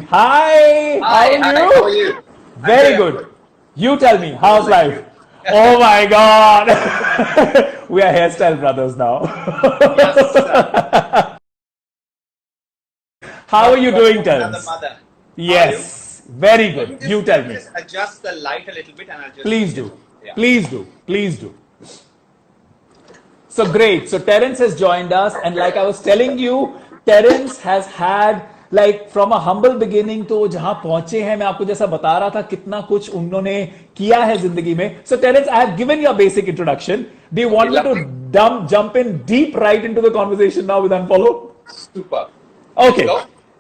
Hi, Hi, how how are are you? you? Very good. You tell me, how's life? Oh my God. We are hairstyle brothers now. Yes, How are you one doing, from another Terence? mother. How are you? Yes, very Let good. me You just tell let me me. just adjust the light a little bit, and I'll just Please get do. on. Yeah. Please do. Please do. So great. So Terence has joined us, and like I was telling you, Terence has had like from a humble beginning to जहां पहुंचे हैं मैं आपको जैसा बता रहा था कितना कुछ उन्होंने किया है जिंदगी में. So Terence, I have given you a basic introduction. Do you Okay, want me to lovely. jump in deep right into the conversation now with Unfollow? Super. Let's Okay, go.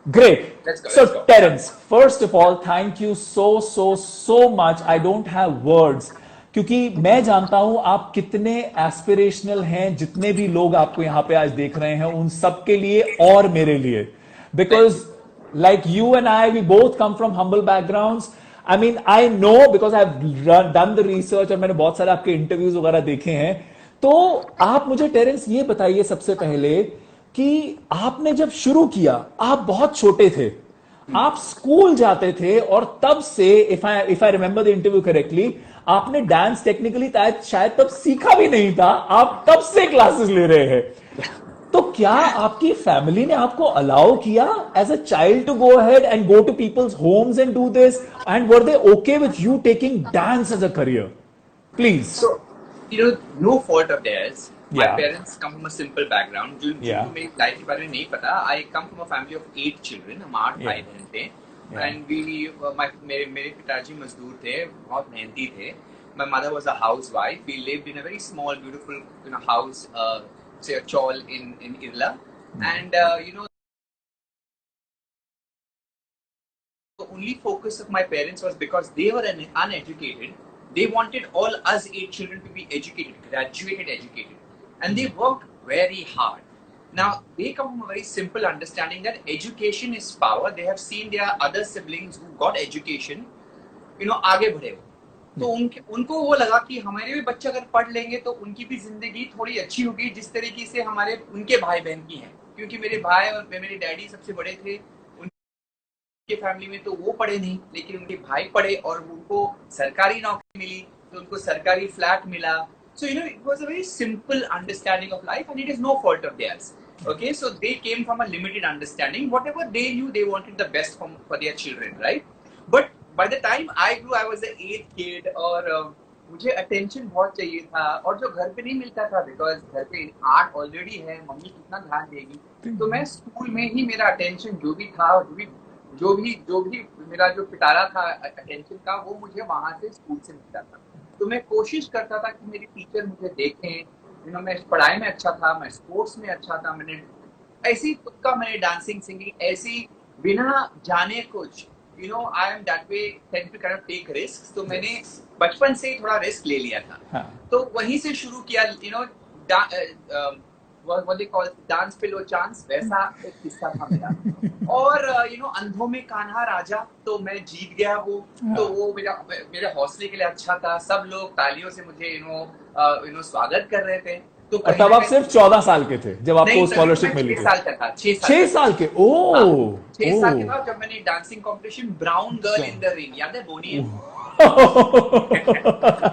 great. Let's go. So, Let's go. Yeah. Terence, first of Yeah. all, thank you so much. I don't have words क्योंकि मैं जानता हूं आप कितने aspirational हैं. जितने भी लोग आपको यहां पे आज देख रहे हैं उन सब के लिए और मेरे लिए, Thank because you. like you and I, we both come from humble backgrounds. I mean, I know because I've done the research और मैंने बहुत सारे आपके इंटरव्यूज वगैरह देखे हैं. तो आप मुझे टेरेंस ये बताइए सबसे पहले कि आपने जब शुरू किया आप बहुत छोटे थे, आप स्कूल जाते थे और तब से if I remember the interview correctly आपने डांस टेक्निकली शायद तब सीखा भी नहीं था, आप तब से क्लासेस ले रहे हैं. तो क्या आपकी फैमिली ने आपको अलाउ किया as a child to go ahead and go to people's homes and do this, and were they okay with you taking dance as a career? Please. So, no fault of theirs. My या parents come from a simple background. या जिनको मेरी life के बारे में नहीं पता. I come from a family of 8 children. हम 8 या भाई बहन थे. या And मेरे पिताजी मजदूर थे, बहुत मेहनती थे. My mother was a housewife. We lived in a very small, beautiful, house, say a chawl in Irla. And the only focus of my parents was because they were uneducated. They wanted all us 8 children to be educated, graduated, educated. And they worked very hard. Now, they come from a very simple understanding that education is power. They have seen their other siblings who got education, आगे बढ़े हो. तो उनको वो लगा कि हमारे भी बच्चे अगर पढ़ लेंगे तो उनकी भी जिंदगी थोड़ी अच्छी होगी जिस तरीके से उनके भाई बहन की है. क्योंकि मेरे भाई और मेरे डैडी सबसे बड़े थे. उनके फैमिली में तो वो पढ़े नहीं, लेकिन उनके भाई पढ़े और उनको सरकारी नौकरी मिली, तो उनको सरकारी फ्लैट मिला. So, it was a very simple understanding of life, and it is no fault of theirs. Okay, so they came from a limited understanding. Whatever they knew, they wanted the best for their children, right? But by the time I grew, I was the 8th kid, और मुझे attention बहुत चाहिए था, और जो घर पे नहीं मिलता था, बिकॉज घर पे 8 ऑलरेडी है, मम्मी कितना ध्यान देगी. तो मैं स्कूल में ही मेरा अटेंशन जो भी था, जो भी मेरा जो पिटारा था अटेंशन का, वो मुझे वहां से स्कूल से मिलता था. तो मैं कोशिश करता था कि मेरी टीचर मुझे देखें. मैं पढ़ाई में अच्छा था, मैं स्पोर्ट्स में अच्छा था. मैंने ऐसी तुक्का, मैंने डांसिंग सिंगिंग ऐसी बिना जाने कुछ, I am that way tend to kind of take risk. तो मैंने बचपन से ही थोड़ा रिस्क ले लिया था. हाँ. तो वहीं से शुरू किया. what they call डांस पे लो चांस, वैसा एक किस्सा था मेरा. और अंधों में कान्हा राजा, तो मैं जीत गया वो. तो वो मेरे हौसले के लिए अच्छा था. सब लोग तालियों से मुझे स्वागत कर रहे थे. तो तब आप सिर्फ 14 साल के थे जब आपको स्कॉलरशिप मिली थी? 6 साल का था. 6 साल के. ओ 6 साल के था जब मैंने dancing competition brown girl in the ring, याद है बोनी?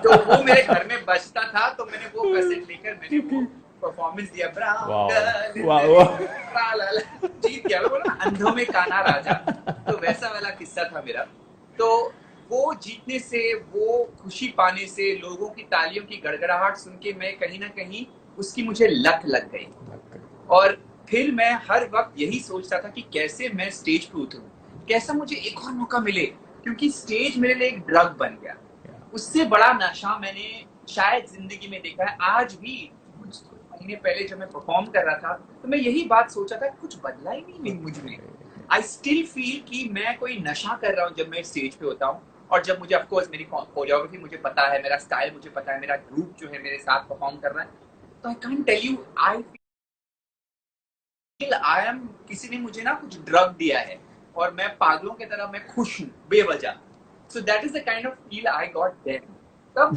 तो वो मेरे घर में बजता था, तो मैंने वो कैसेट लेकर मैंने वो परफॉर्मेंस दिया. ब्राउन गर्ल जीत गया. बोला अंधों में कान्हा राजा. तो वैसा वाला किस्सा था मेरा. तो वो जीतने से, वो खुशी पाने से, लोगों की तालियों की गड़गड़ाहट सुन के मैं कहीं ना कहीं उसकी मुझे लत लग गई. और फिर मैं हर वक्त यही सोचता था कि कैसे मैं स्टेज पे उतरूं, कैसा मुझे एक और मौका मिले, क्योंकि स्टेज मेरे लिए एक ड्रग बन गया. उससे बड़ा नशा मैंने शायद जिंदगी में देखा है. आज भी कुछ महीने पहले जब मैं परफॉर्म कर रहा था, तो मैं यही बात सोचा था, कुछ बदला ही नहीं मुझ में. आई स्टिल फील कि मैं कोई नशा कर रहा हूँ जब मैं स्टेज पे होता हूँ. और जब मुझे ऑफकोर्स मेरी कोरियोग्राफी मुझे पता है, मेरा स्टाइल मुझे पता है, मेरा ग्रुप जो है मेरे साथ परफॉर्म कर रहा है, तो I can't tell you, I feel I am, किसी ने मुझे ना कुछ ड्रग दिया है और मैं पागलों की तरह मैं खुश हूँ बेवजह. So that is the kind of feel I got then.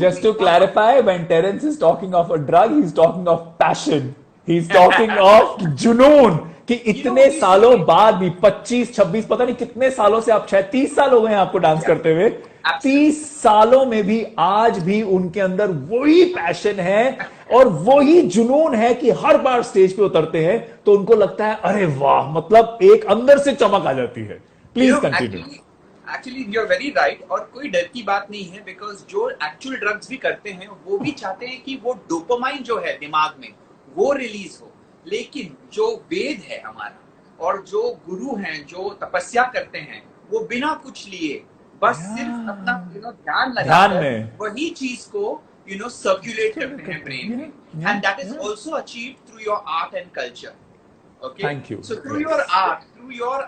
Just to clarify, when Terence is talking of a drug, he's talking of passion. He's talking of junoon. कि इतने सालों बाद भी 25 26 पता नहीं कितने सालों से, आप शायद 30 साल हो गए हैं आपको डांस करते हुए, 30 सालों में भी आज भी उनके अंदर वही पैशन है और वही जुनून है कि हर बार स्टेज पे उतरते हैं तो उनको लगता है अरे वाह, मतलब एक अंदर से चमक आ जाती है. Please continue. Actually you are very right, और कोई डर की बात नहीं है, बिकॉज जो एक्चुअल ड्रग्स भी करते हैं वो भी चाहते हैं कि वो डोपामाइन जो है दिमाग में वो रिलीज हो. लेकिन जो वेद है हमारा और जो गुरु हैं जो तपस्या करते हैं वो बिना कुछ लिए बस सिर्फ अपना ध्यान लगाकर वही चीज को सर्कुलेट करते हैं ब्रेन में, and that is also achieved through your art and culture. Okay. Thank you. So through your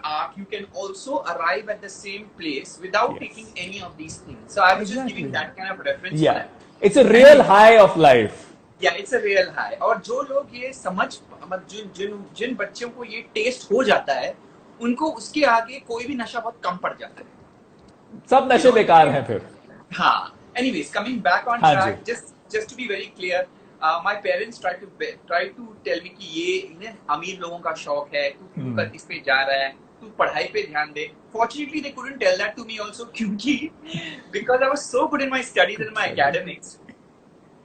art, you can also arrive at the same place without taking any of these things. So I was just giving that kind of reference. Yeah, it's a real high of life. Yeah, it's a real high. और जो लोग ये समझ, जिन बच्चों को ये test हो जाता है, उनको उसके आगे कोई भी नशा बहुत कम पड़ जाता है. सब नशे बेकार हैं फिर. हाँ. Anyways, coming back on track, just to be very clear. My parents try to tell me कि ये अमीर लोगों का शौक है, तू क्यों इस पे जा रहा है, तू पढ़ाई पे ध्यान दे. Fortunately, they couldn't tell that to me also, क्योंकि because I was so good in my studies and my academics,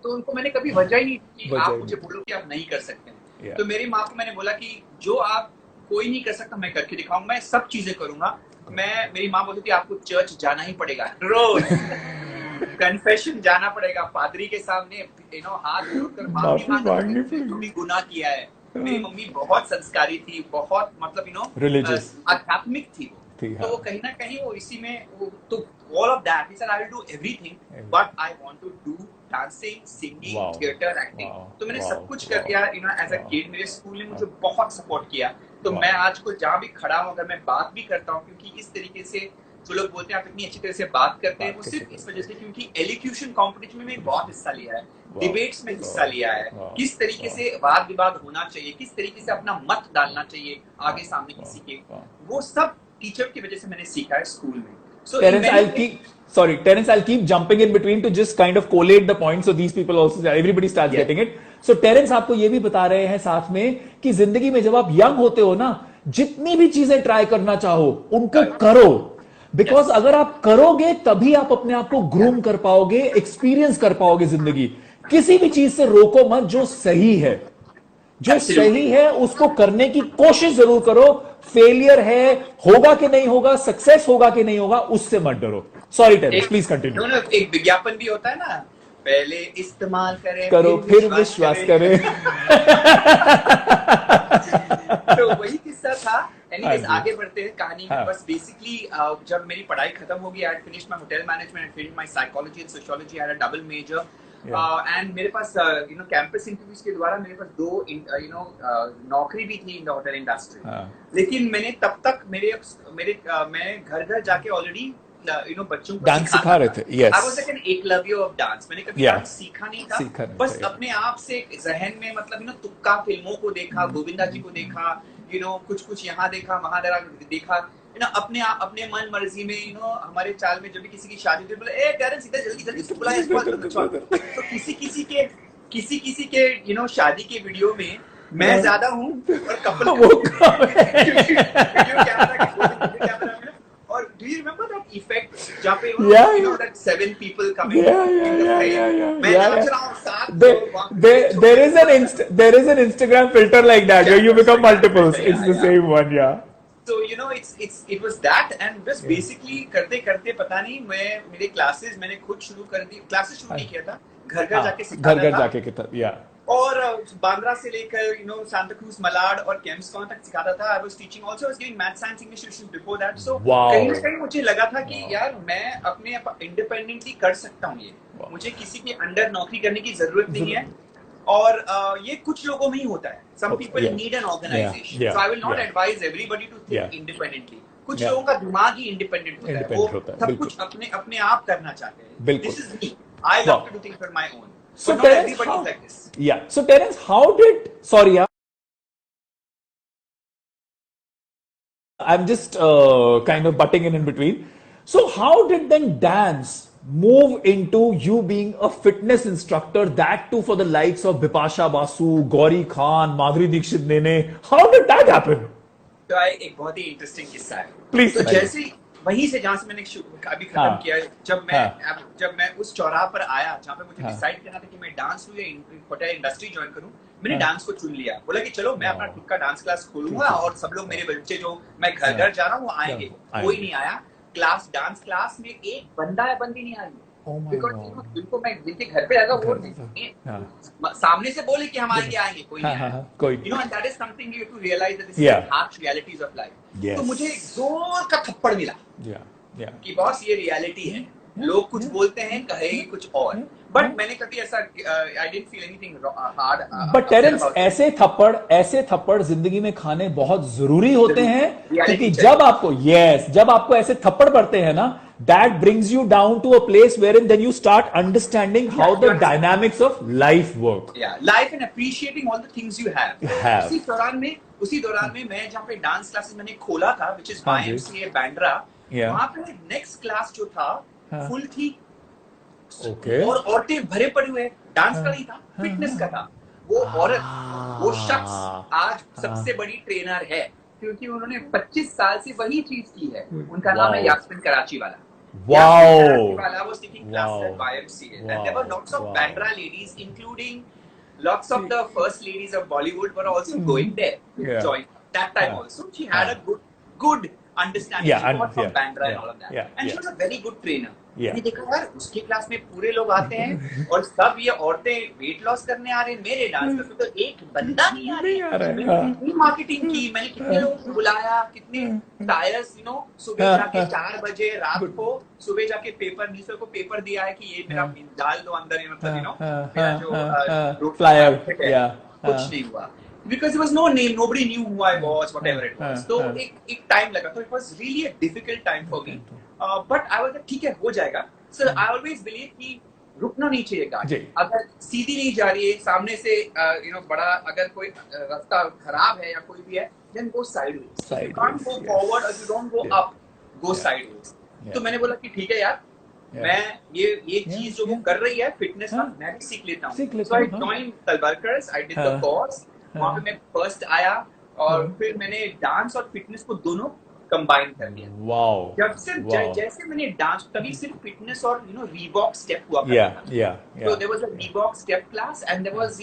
तो उनको मैंने कभी वजह ही नहीं कि आप मुझे बोलो कि आप नहीं कर सकते. तो मेरी माँ को मैंने बोला कि जो आप कोई नहीं कर सकता मैं करके दिखाऊं, मैं सब चीजें करूंगा. मेरी माँ बोलती थी आपको चर्च जाना ही पड़ेगा रोज. कन्फेशन जाना पड़ेगा पादरी के सामने, हाथ जोड़कर माफी मांगनी, जो भी गुनाह किया है. मेरी मम्मी बहुत संस्कारी थी, बहुत मतलब रिलीजियस, आध्यात्मिक थी वो. तो वो कहीं ना कहीं वो इसी में तो all of that he said I will do everything but I want to do dancing, singing, theatre, acting. तो मैंने सब कुछ कर दिया एज अ किड. मेरे स्कूल ने मुझे बहुत सपोर्ट किया. तो मैं आज को जहाँ भी खड़ा हूँ, अगर मैं बात भी करता हूँ, क्योंकि इस तरीके से जो लोग बोलते हैं आप इतनी अच्छी तरह से बात करते हैं, वो सिर्फ इस वजह से क्योंकि एलिक्यूशन कंपटीशन में मैं बहुत हिस्सा लिया है, डिबेट्स में हिस्सा लिया है, किस तरीके से वाद विवाद होना चाहिए, किस तरीके से अपना मत डालना चाहिए आगे सामने किसी के, वो सब टीचर की वजह से मैंने सीखा है स्कूल में. So Terence, I'll keep jumping in between to just kind of collate the points so these people also, everybody starts getting it. So Terence, आपको ये भी बता रहे हैं साथ में कि जिंदगी में जब आप यंग होते हो ना, जितनी भी चीजें ट्राई करना चाहो उनको करो, बिकॉज अगर आप करोगे तभी आप अपने आप को ग्रूम कर पाओगे, एक्सपीरियंस कर पाओगे जिंदगी. किसी भी चीज से रोको मत. जो सही है, जो सही है उसको करने की कोशिश जरूर करो. फेलियर है, होगा कि नहीं होगा, सक्सेस होगा कि नहीं होगा, उससे मत डरो. Sorry Terence, please continue. एक विज्ञापन भी होता है ना, पहले इस्तेमाल करो फिर विश्वास करें. तो वही किस्सा था. एनीवेज आगे बढ़ते हैं कहानी में. बस बेसिकली जब मेरी पढ़ाई खत्म हो गई, I finished my hotel management, finished my psychology and sociology, I had a double major. And मेरे पास कैंपस इंटरव्यूज के द्वारा मेरे पास 2 नौकरी भी थी इन द होटल इंडस्ट्री. लेकिन मैंने तब तक मैं घर जाके ऑलरेडी बच्चों को डांस सिखा रहे थे. Yes, I was like an Eklavya of dance. मैंने कभी डांस सीखा नहीं था, बस अपने आप से जहन में मतलब तुक्का फिल्मों को देखा, गोविंदा जी को देखा, कुछ यहाँ देखा, वहां देखा, अपने मन मर्जी में हमारे चाल में जब भी किसी की शादी होती है, बोले ए टेरेंस इधर जल्दी इसको बुलाया, तो किसी के शादी के वीडियो में मैं ज्यादा हूँ और कपल और do you remember that effect जहाँ पे that 7 people coming in the frame, मैं नाच रहा हूँ साथ. there is an Instagram filter like that where you become multiples. It's the same one. Yeah. So it was that, and just basically करते करते पता नहीं मेरे क्लासेस मैंने खुद शुरू कर दी. क्लासेस शुरू नहीं किया था, घर जाके सिखाता था. घर जाके किया. या और बांद्रा से लेकर सांता क्रूज, मलाड और केम्सकॉन तक सिखाता था. I was teaching also, I was giving maths, science, English tuition before that. So कहीं ना कहीं मुझे लगा था कि यार मैं अपने इंडिपेंडेंटली कर सकता हूँ. ये मुझे किसी के अंडर नौकरी करने की जरूरत नहीं है. और ये कुछ लोगों में ही होता है. Some people need an organisation. So I will not advise everybody to think independently. कुछ लोगों का दिमाग ही इंडिपेंडेंट होता है, वो सब कुछ अपने आप करना चाहते हैं. This is me. I love to do things on my own. So Terence, like this. Yeah. So Terence, how did? Sorry, I'm just kind of butting in between. So how did then dance move into you being a fitness instructor, that too for the likes of Bipasha Basu, Gauri Khan, Madhuri Dixit Nene? How did that happen? तो एक बहुत ही interesting किस्सा है। Please तो सुनाइए। जैसे वहीं से जहां से मैंने अभी खत्म हाँ। किया, जब मैं उस चौराहे पर आया जहां पे मुझे डिसाइड करना था कि मैं डांस लूं या होटल इंडस्ट्री ज्वाइन करूं, मैंने डांस को चुन लिया। बोला कि चलो मैं अपना खुद का डांस क्लास खोलूंगा और सब लोग मेरे बच्चे जो मैं घर घर जा रहा हूँ वो आएंगे। कोई नहीं आया डांस क्लास में, एक बंदा या बंदी नहीं आई। बिकॉज जिनको मैं जिनके घर पे आएगा वो सामने से बोले कि हम आएंगे आएंगे, कोई नहीं आया। कोई You know, and that is something you have to realize that this is the harsh realities of life. Yes. तो मुझे एक जोर का थप्पड़ मिला कि बॉस ये रियलिटी है, लोग कुछ बोलते हैं कहेंगे कुछ और, बट मैंने कभी ऐसा I didn't feel anything hard. But Terence, ऐसे थप्पड़ जिंदगी में खाने बहुत जरूरी होते हैं, क्योंकि जब आपको ऐसे थप्पड़ पड़ते हैं ना, that brings you down to a place wherein then you start understanding how the dynamics of life work. Yeah, life and appreciating all the things you have. उसी दौरान में मैं जहाँ पे डांस क्लासेस मैंने खोला था, which is YMCA बैंड्रा, वहाँ पे नेक्स्ट क्लास जो था फुल थी। और औरतें भरे पड़े हुए, डांस का नहीं था, फिटनेस का था। वो औरत, वो शख्स आज सबसे बड़ी ट्रेनर है, क्योंकि उन्होंने 25 साल से वही चीज की है। उनका नाम है यास्मिन कराची वाला। Wow. was taking classes at YMCA, and there were lots of Bandra ladies, including lots of the first ladies of Bollywood, were also going there to join. That time also, she had a good understanding. She got from Bandra and all of that, and she was a very good trainer. मैंने देखा यार उसके class में पूरे लोग आते हैं और सब ये औरतें वेट लॉस करने आ रहे हैं, मेरे डांस में तो एक बंदा नहीं आ रहा है। कितनी मार्केटिंग की, मैंने कितने लोगों को बुलाया, कितने टायर्स, सुबह जाके 4 बजे रात को सुबह जाके न्यूज़पेपर को पेपर दिया है कि ये मेरा डाल दो अंदर, मतलब मेरा जो फ्लायर, कुछ नहीं हुआ। Because there was no name, nobody knew who I was, whatever it was. तो एक टाइम लगा, तो it was really a difficult time for me. But I was like, ठीक है, हो जाएगा। So I always believe कि रुकना नहीं चाहिए गाड़ी। अगर सीधी नहीं जा रही है, सामने से बड़ा अगर कोई रास्ता खराब है या कोई भी है, then go sideways. You can't go forward or you don't go up, go sideways. तो मैंने बोला कि ठीक है यार, मैं ये चीज जो वो कर रही है फिटनेस का, मैं भी सीख लेता हूँ। So I joined Talwarkers, I did the course. वहाँ पे मैं फर्स्ट आया और फिर मैंने डांस और फिटनेस को दोनों कंबाइन कर दिया। वाओ। जैसे मैंने डांस, तभी सिर्फ फिटनेस और रीबॉक स्टेप हुआ करता था। So there was a Reebok step class and there was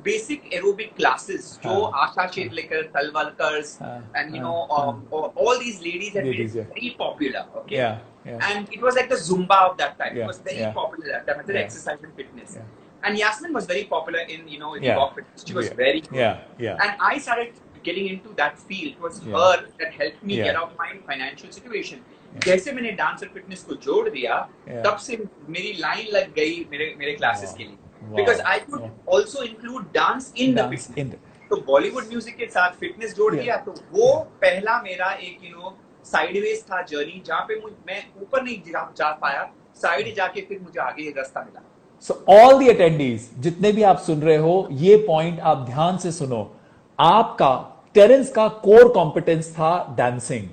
basic aerobic classes जो आशा शेरलेकर, Talwarkers and all these ladies had been very popular. Okay. And it was like the Zumba of that time. It was very popular at that time, exercise and fitness. And Yasmin was very popular in Reebok fitness. She was very good. And I started getting into that field. It was her that helped me get out of my financial situation. जैसे मैंने dance और fitness को जोड़ दिया, तब से मेरी line लग गई मेरे क्लासेस के लिए, because I could also include dance in the fitness. तो बॉलीवुड म्यूजिक के साथ फिटनेस जोड़ दिया, तो वो पहला मेरा एक साइडवेज था जर्नी, जहाँ पे मैं ऊपर नहीं जा पाया, साइड जाके फिर मुझे आगे एक रास्ता मिला। So all the attendees, जितने भी आप सुन रहे हो, ये पॉइंट आप ध्यान से सुनो। आपका टेरेंस का कोर कॉम्पिटेंस था डांसिंग,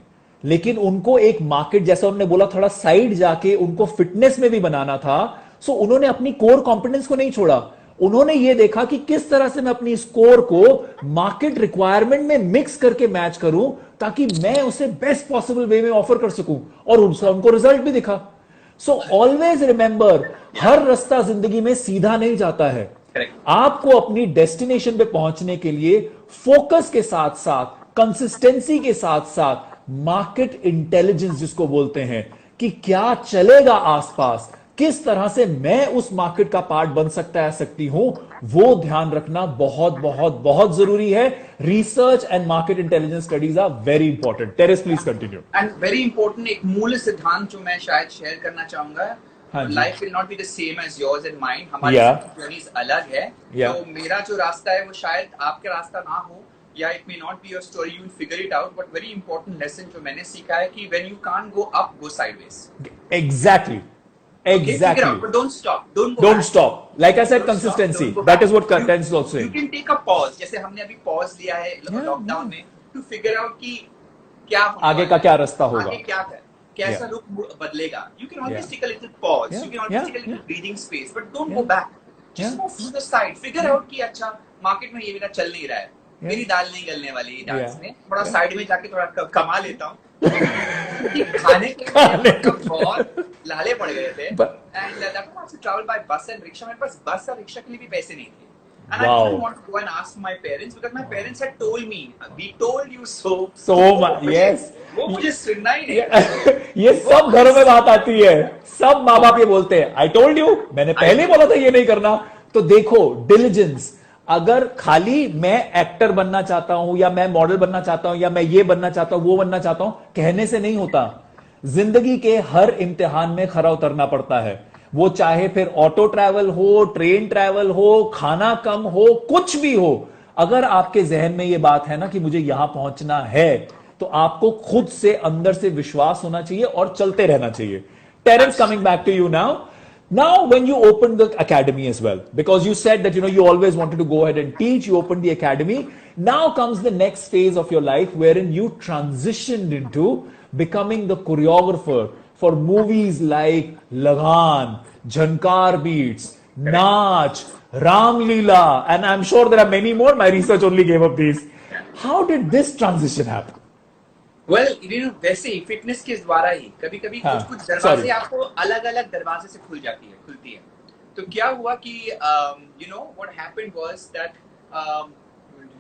लेकिन उनको एक मार्केट, जैसा उन्होंने बोला, थोड़ा साइड जाके उनको फिटनेस में भी बनाना था। सो उन्होंने अपनी कोर कॉम्पिटेंस को नहीं छोड़ा, उन्होंने ये देखा कि किस तरह से मैं अपनी स्कोर को मार्केट रिक्वायरमेंट में मिक्स करके मैच करूं, ताकि मैं उसे बेस्ट पॉसिबल वे में ऑफर कर सकूं, और उनको रिजल्ट भी दिखा। सो ऑलवेज रिमेंबर, हर रास्ता जिंदगी में सीधा नहीं जाता है। आपको अपनी डेस्टिनेशन पे पहुंचने के लिए फोकस के साथ साथ, कंसिस्टेंसी के साथ साथ, मार्केट इंटेलिजेंस जिसको बोलते हैं, कि क्या चलेगा आसपास, किस तरह से मैं उस मार्केट का पार्ट बन सकती हूं, वो ध्यान रखना बहुत बहुत बहुत जरूरी है। Research and market intelligence studies are very important. Terence, please continue. And very important एक मूल सिद्धांत जो मैं शायद शेयर करना चाहूंगा, life will not be the same as yours and mine. हमारी जर्नीज अलग है। तो मेरा जो रास्ता है वो शायद आपका रास्ता ना हो, या it may not be your story, you will figure it out. But very important lesson जो मैंने सीखा है कि when you can't go up, go sideways. Exactly. Exactly. But don't stop. Don't stop. Like I said, consistency. That is what Terence is also saying. You can take a pause. जैसे हमने अभी pause लिया है lockdown में, to figure out कि क्या आगे का क्या रास्ता होगा, आगे क्या कैसा Yeah. रुख बदलेगा. You can always Yeah. take a little pause. Yeah. You can always Yeah. take a little Yeah. breathing space, but don't Yeah. go back. Just Yeah. move to the side. Figure out कि अच्छा market में ये मेरा चल नहीं रहा है. Yeah. मेरी दाल नहीं गलने वाली डांस Yeah. में. थोड़ा Yeah. साइड में जाके थोड़ा कमा लेता हूँ. क्योंकि खाने के खाने लिए को बहुत लाले पड़ गए थे. But- And that time I had to travel by bus and rickshaw. मेरे पास बस और रिक्शा के लिए भी पैसे नहीं थे. And I Wow. didn't want to go and ask my parents because my parents had told me, "We told you so." So much. Yes. वो मुझे सुनना ही नहीं. ये सब घरों में बात आती है. सब माँ बाप ये बोलते हैं, आई टोल्ड यू, मैंने पहले ही बोला था ये नहीं करना. तो देखो, डिलीजेंस. अगर खाली मैं एक्टर बनना चाहता हूं, या मैं मॉडल बनना चाहता हूं, या मैं ये बनना चाहता हूं, वो बनना चाहता हूं, कहने से नहीं होता. जिंदगी के हर इम्तिहान में खरा उतरना पड़ता है. वो चाहे फिर ऑटो ट्रैवल हो, ट्रेन ट्रैवल हो, खाना कम हो, कुछ भी हो. अगर आपके जहन में ये बात है ना कि मुझे यहां पहुंचना है, तो आपको खुद से अंदर से विश्वास होना चाहिए और चलते रहना चाहिए. Terence, coming back to you now. Now, when you opened the academy as well, because you said that you always wanted to go ahead and teach, you opened the academy. Now comes the next phase of your life wherein you transitioned into becoming the choreographer for movies like Lagan, Jhankar Beats, Naach, Ram Leela, and I'm sure there are many more. My research only gave up these. How did this transition happen? Well, वैसे ही fitness के द्वारा ही कभी-कभी हाँ, कुछ दरवाजे sorry. आपको अलग-अलग दरवाजे से खुलती है. तो क्या हुआ कि what happened was that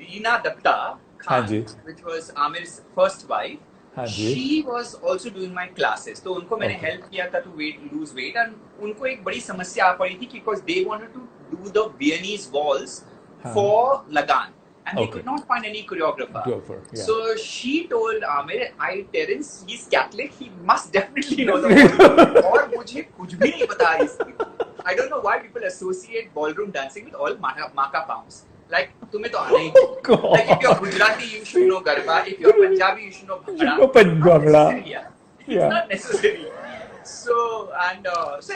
Reena Datta हाँ Khan, ji. which was Amir's first wife, हाँ जी. she was also doing my classes. तो उनको मैंने Okay. हेल्प किया था to lose weight, and उनको एक बड़ी समस्या आ पड़ी थी because they wanted to do the Viennese waltz हाँ. for Lagan. And they Okay. could not find any choreographer. Yeah. So she told Amir, Terence, he's Catholic, he must definitely know the ballroom. और मुझे कुछ भी नहीं पता इसकी. I don't know why people associate ballroom dancing with all maka pounds. Like, तुम्हें तो आना ही चाहिए. Like, if you're Gujarati, you should know Garba. If you're Punjabi, you should know Bhangra. You know Bhangra. Not necessary, yeah. It's Yeah. not necessary. So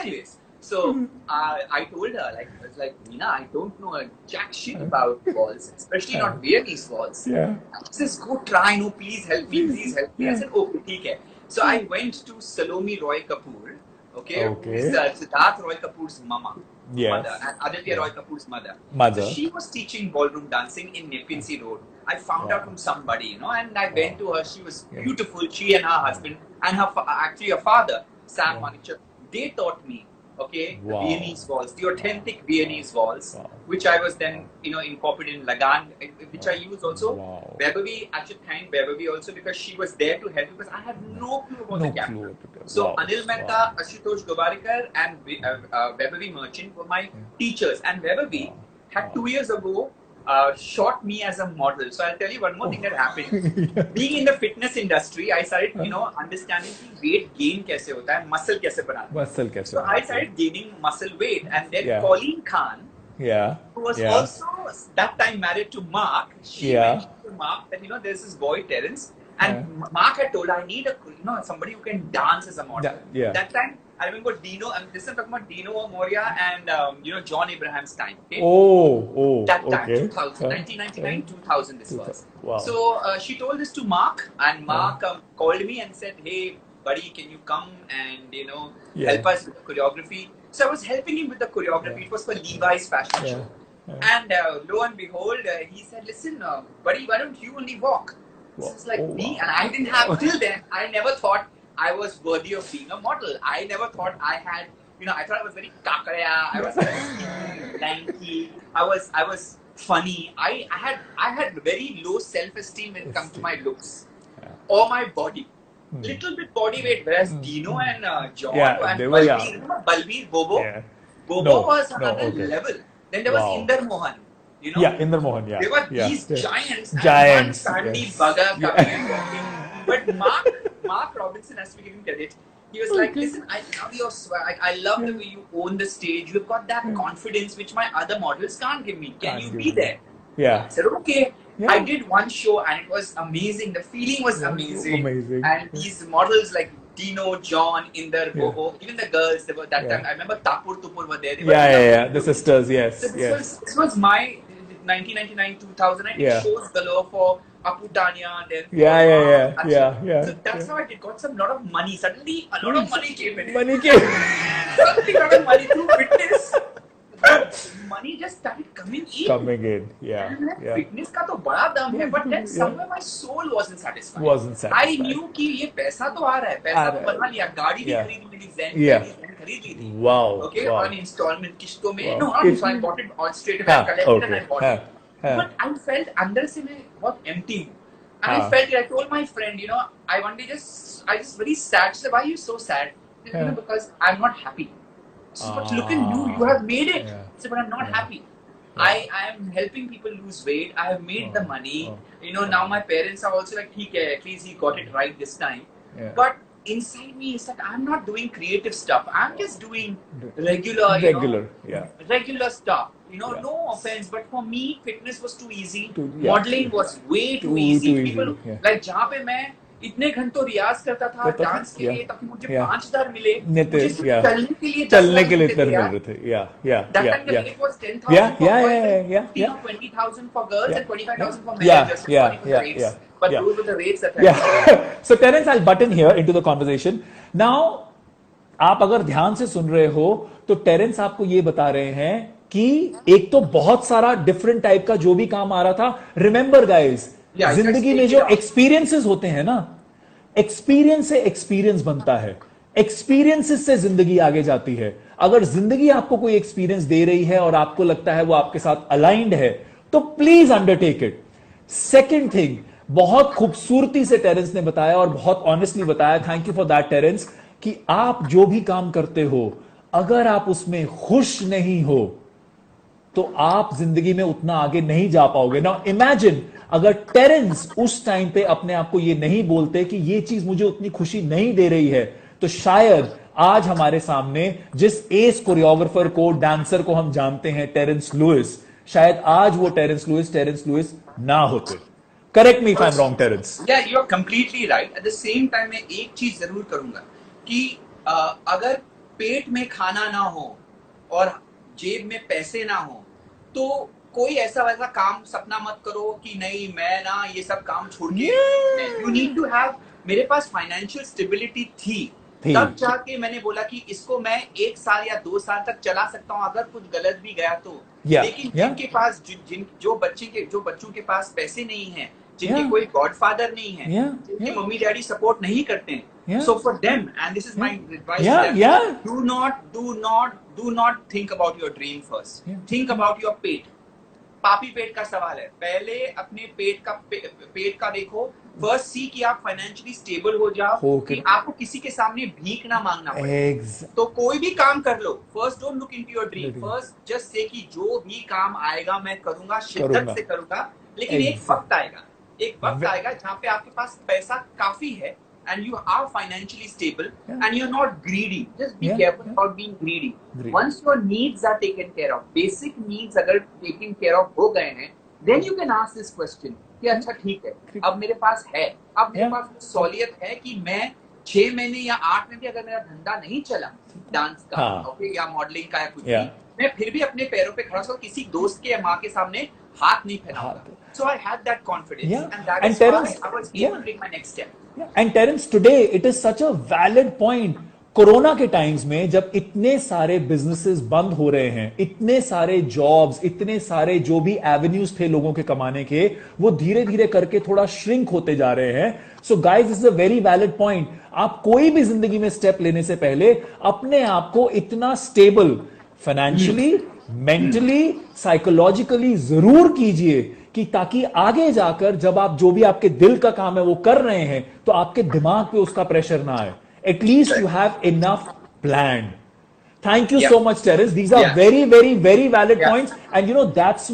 anyways, so I told her, like, I was like, Meena, I don't know a jack shit about balls, especially not Viennese balls. Yeah. She says, go try, no, please help me, please help me. I said, okay, theek hai. So I went to Salome Roy Kapoor, okay? Okay. Siddharth Roy Kapoor's mama, Yes. mother, and Aditya Roy Kapoor's mother. Mother. So she was teaching ballroom dancing in Nepean Sea Road. I found Wow. out from somebody, and I went to her. She was Yeah. beautiful. She and her husband, and actually her father, Sam Yeah. Manikchand, they taught me, okay, the Wow. Viennese waltz, the authentic Viennese waltz, Wow. which I was then, incorporated in Lagan, which I used also. Wow. Bebavi, I should thank Bebavi also because she was there to help because I had no clue about No the camera. clue what to do. So Wow. Anil Mehta, Ashutosh Govarikar, and Bebavi Merchant were my teachers. And Bebavi had 2 years ago shot me as a model. So I'll tell you one more thing that happened. Being in the fitness industry, I started, understanding कि weight gain कैसे होता है, muscle कैसे बनाते हैं. Muscle कैसे So I बनाते हैं. started gaining muscle weight, and then Yeah. Colleen Khan, Yeah. who was Yeah. also that time married to Mark, she Yeah. mentioned to Mark that there's this boy Terence, and Mark had told her, I need somebody who can dance as a model. Yeah. That time I remember Dino, and this is talking about Dino Moria and John Abraham's time. Okay? Oh, That time, okay. 2000, 1999, 2000 this was. Wow. So she told this to Mark, and Mark called me and said, hey, buddy, can you come and, Yeah. help us with the choreography? So I was helping him with the choreography. Yeah. It was for Levi's fashion Yeah. show. Yeah. And lo and behold, he said, listen, buddy, why don't you only walk? So it's like Oh, me, wow. and I didn't have, till then, I never thought I was worthy of being a model. I never thought I had, I thought I was very kakaraya, I was very lanky, I was funny. I had very low self-esteem when it comes to my looks or my body. Little bit body weight, whereas Dino and John Yeah, and they were, Balbir, remember Balbir, Bobo? Yeah. Bobo No, was no, another okay. level. Then there was Wow. Inder Mohan. Yeah, Inder Mohan, yeah. There were Yeah. these Yeah. giants, Giants, and one Sandy yes. Bugger Yeah. coming and walking. But Mark Robinson has to be given credit. He was like, listen, I love your swag. I love the way you own the stage. You've got that confidence which my other models can't give me. Can Can't you give be me. there? Yeah. I said, okay. Yeah. I did one show and it was amazing. The feeling was Yeah, amazing. amazing. And these models like Dino, John, Inder, Bobo, even the girls, they were that Yeah. time. I remember Tapur Tupur were there. They were Yeah. The sisters, yes. so Yes. this was my 1999, 2000. I did Yeah. shows galore for Apu Tanya, then Yeah. So that's how I did. Got some lot of money. Suddenly, a lot of money came in. Money came. Suddenly, a lot of money through fitness. But money just started coming in. Coming in. Yeah. And like, fitness का तो बड़ा दम है, but then somewhere my soul wasn't satisfied. I knew कि ये पैसा तो आ रहा है, पैसा तो बना लिया, गाड़ी भी खरीद ली, Zen खरीद ली थी. Wow. Okay, on installment किस्तों में. No, so I bought it on straight away. I collected and I bought it. But I felt अंदर से मैं बहुत empty. And I felt, I told my friend, I one day I just very sad. She said, why are you so sad? Because I'm not happy. She said, but look at you, you have made it. I said, but I'm not happy. I am helping people lose weight. I have made the money. Now my parents are also like, theek hai, at least he got it right this time. But inside me, it's like, I'm not doing creative stuff. I'm just doing regular stuff. No offense, but for me, fitness was too easy. Modeling was way too easy. People, like, जहाँ पे मैं इतने घंटों रियाज करता था dance के लिए, तब मुझे 5,000 मिले, मुझे चलने के लिए 10,000 मिल रहे थे. That time the rate was 10,000 for boys, 20,000 for girls and 25,000 for men. Just But those were the rates that I had. So Terence, I'll butt in here into the conversation. Now, आप अगर ध्यान से सुन रहे हो तो Terrence आपको ये बता रहे हैं कि एक तो बहुत सारा डिफरेंट टाइप का जो भी काम आ रहा था. रिमेंबर गाइस, जिंदगी में जो एक्सपीरियंसेस होते हैं ना, एक्सपीरियंस से एक्सपीरियंस बनता है, एक्सपीरियंसेस से जिंदगी आगे जाती है. अगर जिंदगी आपको कोई एक्सपीरियंस दे रही है और आपको लगता है वो आपके साथ अलाइंड है, तो please undertake it. Second thing, बहुत खूबसूरती से टेरेंस ने बताया और बहुत ऑनेस्टली बताया, thank you for that Terence, कि आप जो भी काम करते हो, अगर आप उसमें खुश नहीं हो तो आप जिंदगी में उतना आगे नहीं जा पाओगे. नाउ इमेजिन अगर टेरेंस उस टाइम पे अपने आप को ये नहीं बोलते कि ये चीज मुझे उतनी खुशी नहीं दे रही है, तो शायद आज हमारे सामने जिस एस कोरियोग्राफर को, डांसर को हम जानते हैं, टेरेंस लुइस, शायद आज वो टेरेंस लुइस ना होते. Correct me if I am wrong Terence. Yeah, you are completely right. At the same time, मैं एक चीज जरूर करूंगा कि अगर पेट में खाना ना हो और जेब में पैसे ना हो, तो कोई ऐसा वैसा काम सपना मत करो कि नहीं मैं ना ये सब काम छोड़ के. You need to have. मेरे पास फाइनेंशियल स्टेबिलिटी थी, तब जाके मैंने बोला कि इसको मैं 1 साल या 2 साल तक चला सकता हूँ, अगर कुछ गलत भी गया तो. लेकिन जिनके पास जो बच्चों के पास पैसे नहीं है, जिनके कोई गॉडफादर नहीं है, जिनके मम्मी डैडी सपोर्ट नहीं करते हैं, so for them, and this is my advice to them, do not think about your dream first. Think about your पेट. पापी पेट का सवाल है. पहले अपने पेट का देखो. फर्स्ट सी कि आप फाइनेंशियली स्टेबल हो जाओ, कि आपको किसी के सामने भीख ना मांगना पड़े. तो कोई भी काम कर लो, first don't look into your dream. First just say कि जो भी काम आएगा मैं करूंगा, शिद्दत से करूंगा. लेकिन एक वक्त आएगा जहाँ पे आपके पास पैसा काफी है, and you are financially stable, and you're not greedy. Just be careful about being greedy. Once your needs are taken care of, basic needs अगर taken care of हो गए हैं, then you can ask this question कि अच्छा ठीक है, अब मेरे पास है, अब मेरे पास सहूलियत है कि मैं 6 महीने या 8 महीने अगर मेरा धंधा नहीं चला डांस का, ओके, या मॉडलिंग का या कुछ भी, मैं फिर भी अपने पैरों पे खड़ा हूँ, किसी दोस्त के या माँ के सामने हाथ नहीं फैलाऊंगा. So I had that confidence, and that is why I was able to take my next step. And Terence, today it is such a valid point. Corona के टाइम्स में जब इतने सारे बिजनेसेस बंद हो रहे हैं, इतने सारे जॉब्स, इतने सारे जो भी एवेन्यूज थे लोगों के कमाने के, वो धीरे धीरे करके थोड़ा श्रिंक होते जा रहे हैं. So guys, this is a very valid point. आप कोई भी जिंदगी में स्टेप लेने से पहले अपने आप को इतना स्टेबल फाइनेंशियली, मेंटली, साइकोलॉजिकली जरूर कीजिए कि ताकि आगे जाकर जब आप जो भी आपके दिल का काम है वो कर रहे हैं, तो आपके दिमाग पे उसका प्रेशर ना आए. At least you have enough planned. Thank you so much, Terence. These are very, very, very valid points. And you know, that's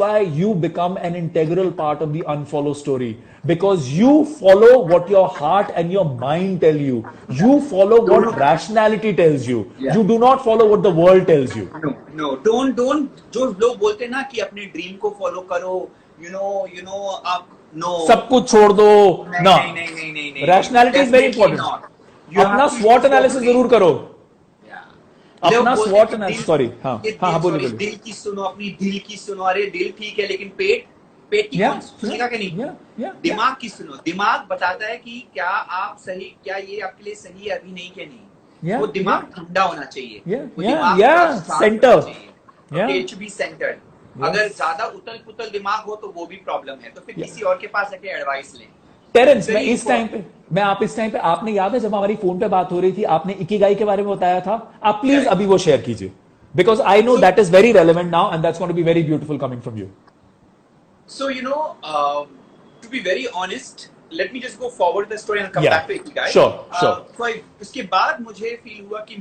why you become an integral part of the Unfollow story. Because you follow what your heart and your mind tell you. You follow what rationality tells you. You do not follow what the world tells you. No, don't. जो लोग बोलते ना कि अपने dream को follow करो, you know, आप No. सब कुछ छोड़ दो. नहीं. Rationality is very important. अपना स्वॉट एनालिसिस जरूर करो. अपना स्वॉट एनालिसिस. सॉरी, हाँ बोलिए. दिल की सुनो, अपनी दिल की सुनो. अरे दिल ठीक है, लेकिन पेट पेटी Yeah, कौन सुनेगा कि नहीं? yeah. दिमाग की सुनो, दिमाग बताता है कि क्या आप सही, क्या ये आपके लिए सही है अभी नहीं क्या नहीं. Yeah, वो दिमाग ठंडा होना चाहिए. Yeah, वो yeah, दिमाग yeah, थोड़ा शांत center. होना चाहिए. Yeah. Okay, it should be centered. Yes. अगर ज्यादा उतल पुतल दिमाग हो तो वो भी प्रॉब्लम है, तो फिर Yeah. किसी और के पास आके एडवाइस लें. टेरेंस, Very मैं आप इस टाइम पे आपने याद है जब हमारी फोन पे बात हो रही थी, आपने इकिगाई के बारे में बताया था, आप प्लीज Correct. अभी वो शेयर कीजिए, because I know that is very relevant now and that's going to be very beautiful coming from you. So, to be very honest, let me just go forward the story and come Yeah. back to Ikigai. Sure. So उसके बाद मुझे feel हुआ कि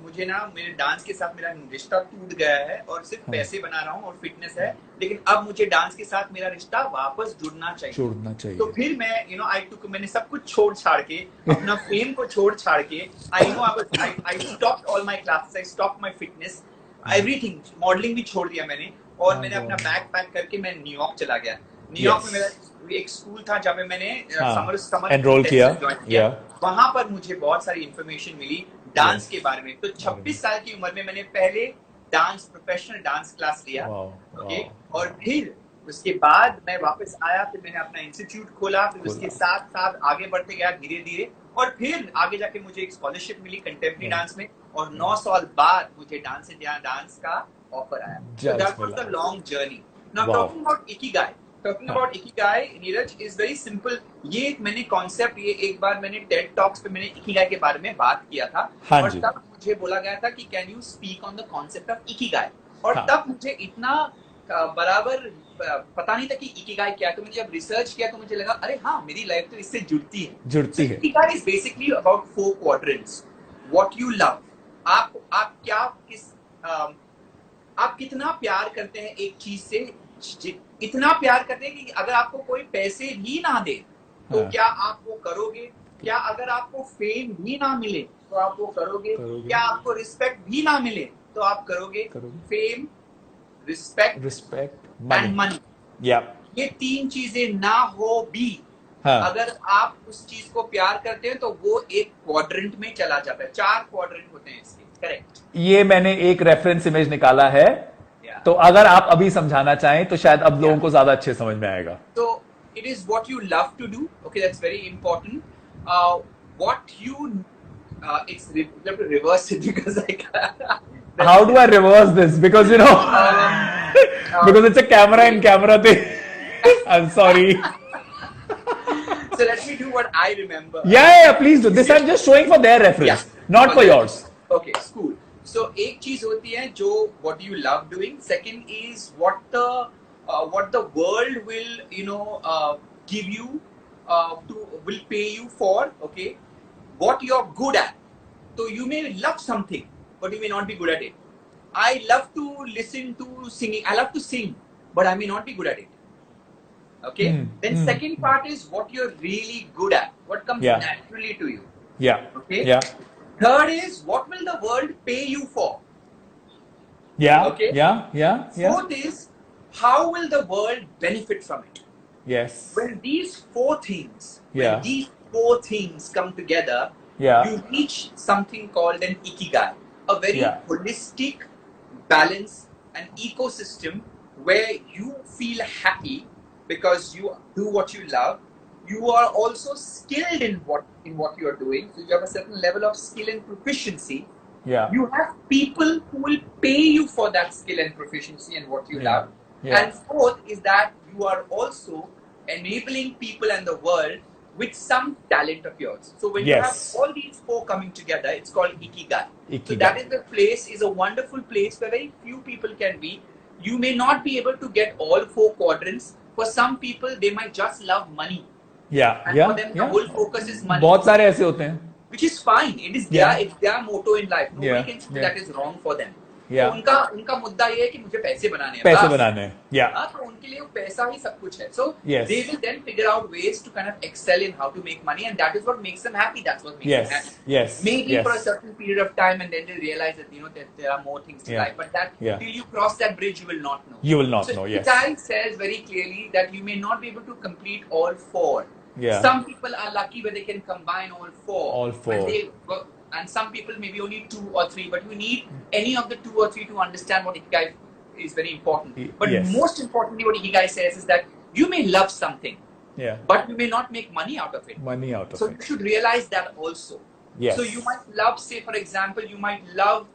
मुझे ना मेरे dance के साथ मेरा रिश्ता टूट गया है और सिर्फ पैसे बना रहा हूँ और फिटनेस है, लेकिन अब मुझे डांस के साथ मेरा रिश्ता वापस जुड़ना चाहिए. तो फिर मैंने सब कुछ छोड़ छाड़ के, अपना फेम को छोड़ छाड़ के, I stopped all my classes, I stopped my fitness, everything, modelling भी छोड़ दिया मैंने, और मैंने अपना बैग पैक करके मैं न्यूयॉर्क चला गया. न्यूयॉर्क में मेरा एक स्कूल था जहाँ पे मैंने समर एनरोल किया. वहां पर मुझे बहुत सारी इंफॉर्मेशन मिली डांस के बारे में. तो 26 साल की उम्र में मैंने पहले प्रोफेशनल डांस क्लास लिया. ओके, और फिर उसके बाद मैं वापस आया, फिर मैंने अपना इंस्टीट्यूट खोला, फिर उसके साथ साथ आगे बढ़ते गया धीरे धीरे, और फिर आगे जाके मुझे एक स्कॉलरशिप मिली कंटेम्प्रेरी डांस में, और 9 साल बाद मुझे डांस का ऑफर आया. So that was the long journey. Now talking about Ikigai, Neeraj, is very simple. ये मैंने कॉन्सेप्ट, ये एक बार मैंने टेड टॉक्स पे मैंने Ikigai के बारे में बात किया था. और तब मुझे बोला गया था कि can you speak on the concept of Ikigai, और तब मुझे इतना बराबर पता नहीं था कि Ikigai क्या है. तो मैंने जब रिसर्च किया तो मुझे लगा, अरे हाँ, मेरी लाइफ तो इससे जुड़ती है. Ikigai is basically about 4 quadrants. What you love, आप कितना प्यार करते हैं एक चीज से, इतना प्यार करते हैं कि अगर आपको कोई पैसे भी ना दे तो क्या आप वो करोगे? क्या अगर आपको फेम भी ना मिले तो आप वो करोगे? क्या आपको रिस्पेक्ट भी ना मिले तो आप करोगे? Fame, respect and money. ये 3 चीजें ना हो भी, अगर आप उस चीज को प्यार करते हैं तो वो एक क्वाड्रेंट में चला जाता है. 4 क्वाड्रेंट होते हैं इसके. करेक्ट. ये मैंने एक रेफरेंस इमेज निकाला है, तो अगर आप अभी समझाना चाहें तो शायद अब लोगों को ज्यादा अच्छे समझ में आएगा. तो it is what you love to do. Okay, that's very important. What you it's you have to reverse it because how do I reverse this? Because because it's a camera in camera thing. I'm sorry. So let me do what I remember. Yeah, please do. This I'm just showing for their reference, not for yours. Okay, cool. So एक चीज होती है जो what you love doing. Second is what the world will give you will pay you for. Okay, what you're good at. So you may love something, but you may not be good at it. I love to listen to singing. I love to sing, but I may not be good at it. Okay. Then second part is what you're really good at. What comes naturally to you. Yeah. Okay. Yeah. Third is what will the world pay you for? Yeah. Okay. Yeah. Fourth is how will the world benefit from it? Yes. When these 4 things come together, you reach something called an Ikigai, a very holistic balance, an ecosystem where you feel happy because you do what you love. You are also skilled in what you are doing, so you have a certain level of skill and proficiency. Yeah. You have people who will pay you for that skill and proficiency and what you love. And fourth is that you are also enabling people and the world with some talent of yours. So when you have all these 4 coming together, it's called Ikigai. So that is the place, is a wonderful place where very few people can be. You may not be able to get all 4 quadrants. For some people, they might just love money. And for them, the whole focus is money. बहुत सारे ऐसे होते हैं. Which is fine. It's their motto in life. Nobody can say that is wrong for them. तो उनका मुद्दा ये है कि मुझे पैसे बनाने हैं. तो उनके लिए पैसा ही सब कुछ है. So they will then figure out ways to kind of excel in how to make money, and that is what makes them happy. That's what makes them happy. Maybe for a certain period of time, and then they realize that that there are more things to life. But that till you cross that bridge, you will not know. You will not know. Yes. Ikigai says very clearly that you may not be able to complete all 4. Some people are lucky where they can combine all 4. All 4. And some people maybe only 2 or 3, but you need any of the 2 or 3 to understand what Ikigai is very important. But most importantly, what Ikigai says is that You may love something, Yeah. but you may not make money out of it. Money out of So it. you should realize that also. Yes. So you might love, say for example, you might love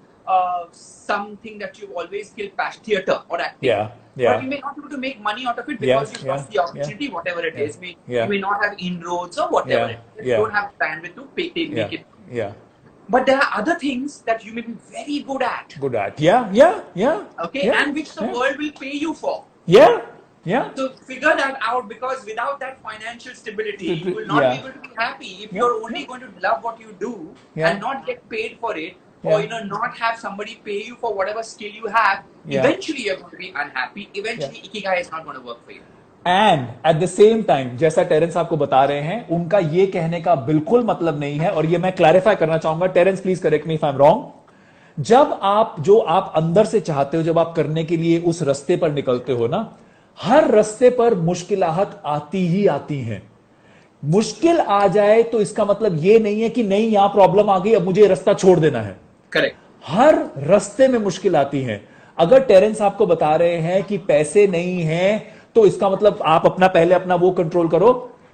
something that you always feel passionate, theater or acting. Yeah. Yeah. But you may not be able to make money out of it because Yes, you lost the opportunity, whatever it is. Yeah. You may not have inroads or whatever Yeah, it is. You yeah. don't have bandwidth to make it. Yeah. But there are other things that you may be very good at. Good at. Yeah. Yeah. Yeah. Okay, Yeah. and which the Yeah. world will pay you for. Yeah. Yeah. So figure that out, because without that financial stability, you will not Yeah. be able to be happy. If Yeah. you're only going to love what you do Yeah. and not get paid for it, Yeah. or not have somebody pay you for whatever skill you have, Yeah. eventually you're going to be unhappy. Eventually, Ikigai is not going to work for you. And at the same time, जैसा Terrence आपको बता रहे हैं, उनका ये कहने का बिल्कुल मतलब नहीं है, और ये मैं क्लैरिफाई करना चाहूंगा, Terence please correct me if I am wrong. जब आप जो आप अंदर से चाहते हो, जब आप करने के लिए उस रास्ते पर निकलते हो ना, हर रास्ते पर मुश्किलात आती ही आती हैं। मुश्किल आ जाए तो इसका मतलब ये नहीं है कि नहीं यहां प्रॉब्लम आ गई, अब मुझे रास्ता छोड़ देना है। करेक्ट। हर रास्ते में मुश्किल आती है। अगर टेरेंस आपको बता रहे हैं कि पैसे नहीं हैं, तो इसका मतलब आप पहले अपना वो कंट्रोल करो।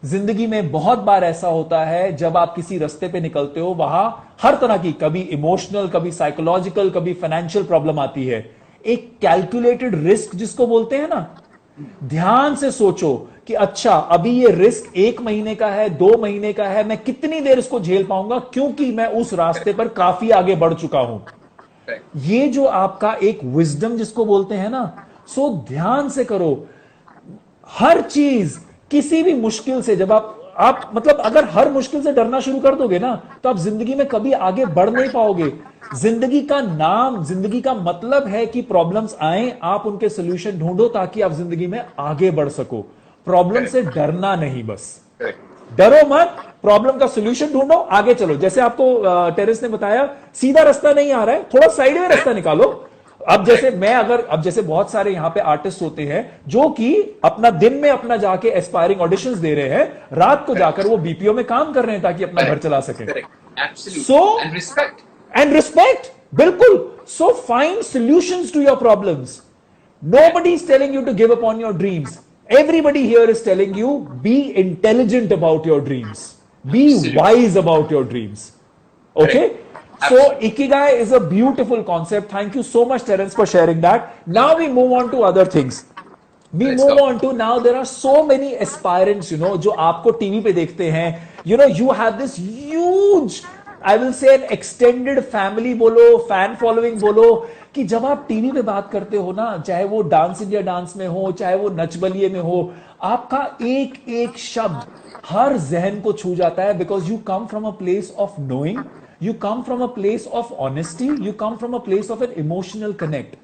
जिंदगी में बहुत बार ऐसा होता है, जब आप किसी रास्ते पे निकलते हो, वहां हर तरह की, कभी इमोशनल, कभी साइकोलॉजिकल, कभी फाइनेंशियल प्रॉब्लम आती है। एक कैलकुलेटेड रिस्क जिसको बोलते हैं ना, ध्यान से सोचो कि अच्छा अभी ये रिस्क 1 महीने का है, 2 महीने का है, मैं कितनी देर इसको झेल पाऊंगा, क्योंकि मैं उस रास्ते पर काफी आगे बढ़ चुका हूं। ये जो आपका एक विजडम जिसको बोलते हैं ना, सो ध्यान से करो। हर चीज, किसी भी मुश्किल से, जब आप मतलब अगर हर मुश्किल से डरना शुरू कर दोगे ना, तो आप जिंदगी में कभी आगे बढ़ नहीं पाओगे। जिंदगी का नाम, जिंदगी का मतलब है कि प्रॉब्लम्स आए, आप उनके सोल्यूशन ढूंढो ताकि आप जिंदगी में आगे बढ़ सको। प्रॉब्लम से डरना नहीं, बस डरो मत, प्रॉब्लम का सोल्यूशन ढूंढो, आगे चलो। जैसे आपको टेरेंस ने बताया, सीधा रास्ता नहीं आ रहा है, थोड़ा साइड में रास्ता निकालो। अब जैसे बहुत सारे यहां पे आर्टिस्ट होते हैं जो कि अपना दिन में अपना जाके एस्पायरिंग ऑडिशंस दे रहे हैं, रात को जाकर वो बीपीओ में काम कर रहे हैं ताकि अपना घर चला सके। एंड रिस्पेक्ट, बिल्कुल। So find solutions to your problems. Nobody is telling you to give up on your dreams. Everybody here is telling you, be intelligent about your dreams. Be wise about your dreams. Okay? So Ikigai is a beautiful concept. Thank you so much, Terence, for sharing that. Now we move on to other things. Now there are so many aspirants, जो आपको TV पे देखते हैं. You have this huge, I will say an extended family बोलो, fan following बोलो, कि जब आप टीवी पे बात करते हो ना, चाहे वो डांस इंडिया डांस में हो, चाहे वो नच बलिए में हो, आपका एक एक शब्द हर जहन को छू जाता है, because you come from a place of knowing, you come from a place of honesty, you come from a place of an emotional connect.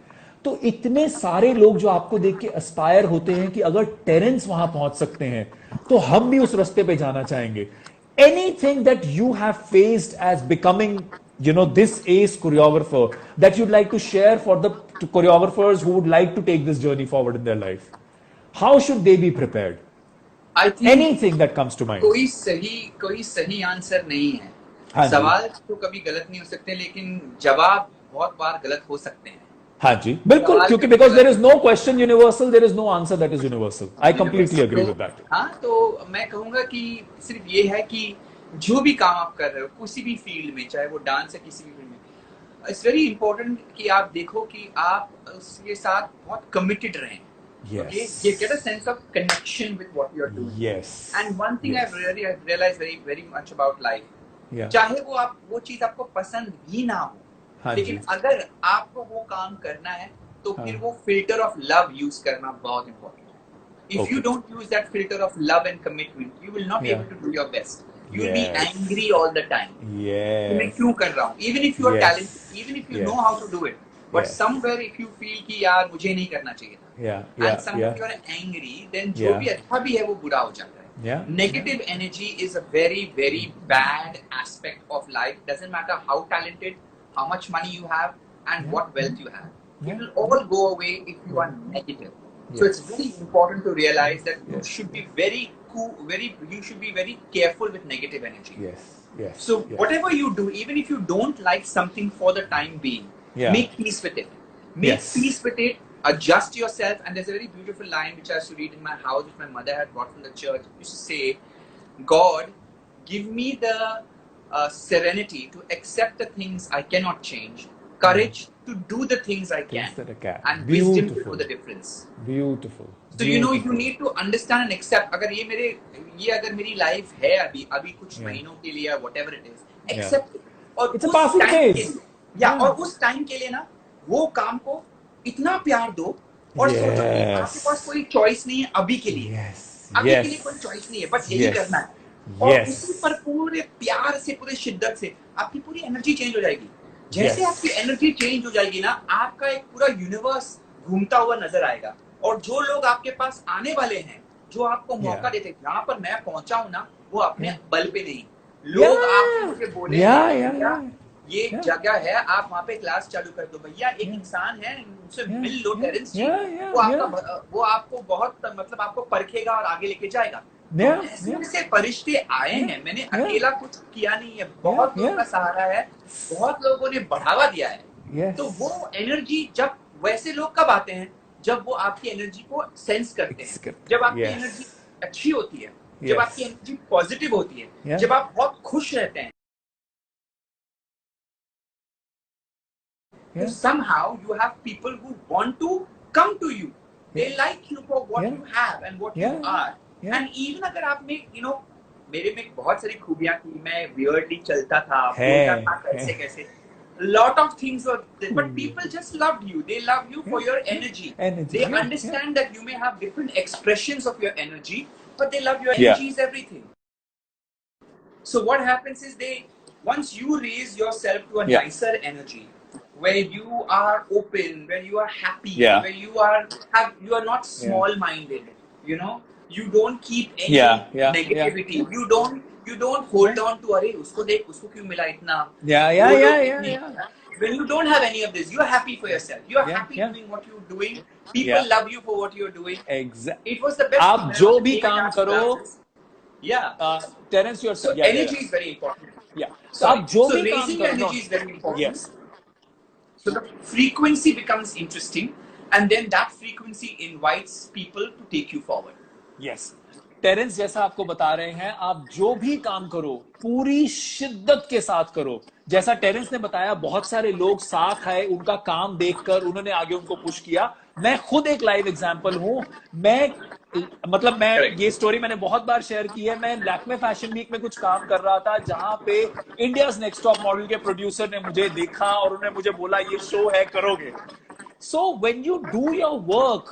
तो इतने सारे लोग जो आपको देख के एस्पायर होते हैं कि अगर टेरेंस वहां पहुंच सकते हैं, तो हम भी उस रास्ते पे जाना चाहेंगे। Anything that you have faced as becoming, this ace choreographer, that you'd like to share for the choreographers who would like to take this journey forward in their life? How should they be prepared? I think anything that comes to mind. कोई सही answer नहीं है। सवाल तो कभी गलत नहीं हो सकते, लेकिन जवाब बहुत बार गलत हो सकते हैं। हाँ जी, बिल्कुल, क्योंकि because there is no question universal, there is no answer that is universal. I completely agree with that. हाँ, तो मैं कहूँगा कि सिर्फ ये है कि जो भी काम आप कर रहे हो, किसी भी फील्ड में, चाहे वो डांस है, किसी भी फील्ड में, it's very important कि आप देखो कि आप उसके साथ बहुत committed रहें. Yes. Okay? You get a sense of connection with what you're doing. Yes. And one thing Yes. I've realized very much about life. Yeah. चाहे वो चीज आपको पसंद भी ना हो, लेकिन अगर आपको वो काम करना है, तो फिर वो फिल्टर ऑफ लव यूज करना बहुत इंपॉर्टेंट है। If you don't use that filter of love and commitment, you will not be able to do your best. You will be angry all the time. मैं क्यों कर रहा हूँ? Even if you are talented, even if you know how to do it, but somewhere if you feel कि यार मुझे नहीं करना चाहिए था, and sometimes you are angry, then जो भी अच्छा भी है वो बुरा हो जाता है। Negative energy is a very very bad aspect of life. Doesn't matter how talented, how much money you have, and what wealth you have. It will all go away if you are negative. So it's very important to realize that you should be very cool, you should be very careful with negative energy. Yes. So whatever you do, even if you don't like something for the time being, make peace with it. Make peace with it. adjust yourself. And there's a very beautiful line which I used to read in my house, which my mother had brought from the church. It used to say, God, give me the serenity to accept the things I cannot change, courage to do the things I can, Things that I can. and wisdom to Beautiful. know the difference. Beautiful. So you know, you need to understand and accept. अगर ये अगर मेरी life है अभी कुछ महीनों के लिए, whatever it is, accept it. और It's a उस passing time phase. के लिए, और उस टाइम के लिए ना वो काम को इतना प्यार दो और सोचो कि आपके पास कोई चॉइस नहीं है अभी के लिए, अभी के लिए कोई चॉइस नहीं है, बस यही करना है। और उसी पर पूरे प्यार से, पूरे शिद्दत से आपकी पूरी एनर्जी चेंज हो जाएगी। जैसे आपकी एनर्जी चेंज हो जाएगी ना, आपका एक पूरा यूनिवर्स घूमता हुआ नजर आएगा। और जो लोग आपके पास आने वाले हैं, जो आपको मौका देते, जहाँ पर मैं पहुंचा हूं ना, वो अपने बल पे नहीं, लोग आपको मुझे बोले ये एक जगह है, आप वहाँ पे क्लास चालू कर दो भैया, एक इंसान है, उनसे मिल लो टेरेंस जी, वो आपको बहुत मतलब आपको परखेगा और आगे लेके जाएगा। ऐसे फरिश्ते आए हैं, मैंने अकेला कुछ किया नहीं है, बहुत लोगों का सहारा है, बहुत लोगों ने बढ़ावा दिया है। तो वो एनर्जी, जब वैसे लोग कब आते हैं, जब वो आपकी एनर्जी को सेंस करते हैं, जब आपकी एनर्जी अच्छी होती है, जब आपकी एनर्जी पॉजिटिव होती है, जब आप बहुत खुश रहते हैं। Somehow you have people who want to come to you. They like you for what you have and what you are. And even अगर आप में, you know, मेरे में बहुत सारी खूबियां थी, मैं weirdly चलता था, बोलता था कैसे, lot of things were there, but people just loved you. They love you for your energy. They understand that you may have different expressions of your energy, but they love your energy is everything. So what happens is, once you raise yourself to a nicer energy, where you are open, where you are happy, where you are not small-minded, you know, you don't keep any negativity. You don't hold on to अरे उसको देख, उसको क्यों मिला इतना. When you don't have any of this, you are happy for yourself. You are happy doing what you're doing. People love you for what you're doing. Exactly. It was the best. आप जो भी काम करो, Terence, so energy is very important. So आप जो भी काम raising करो, energy is very important. So the frequency becomes interesting, and then that frequency invites people to take you forward. Yes. Terence जैसा आपको बता रहे हैं, आप जो भी काम करो पूरी शिद्दत के साथ करो। जैसा टेरेंस ने बताया, बहुत सारे लोग साथ आए, उनका काम देखकर उन्होंने आगे उनको पुश किया। मैं खुद एक लाइव एग्जांपल हूं। मैं ये स्टोरी मैंने बहुत बार शेयर की है। मैं लैक्मे फैशन वीक में कुछ काम कर रहा था, जहां पे इंडियाज नेक्स्ट टॉप मॉडल के प्रोड्यूसर ने मुझे देखा और उन्होंने मुझे बोला ये शो है, करोगे? So when you do your work,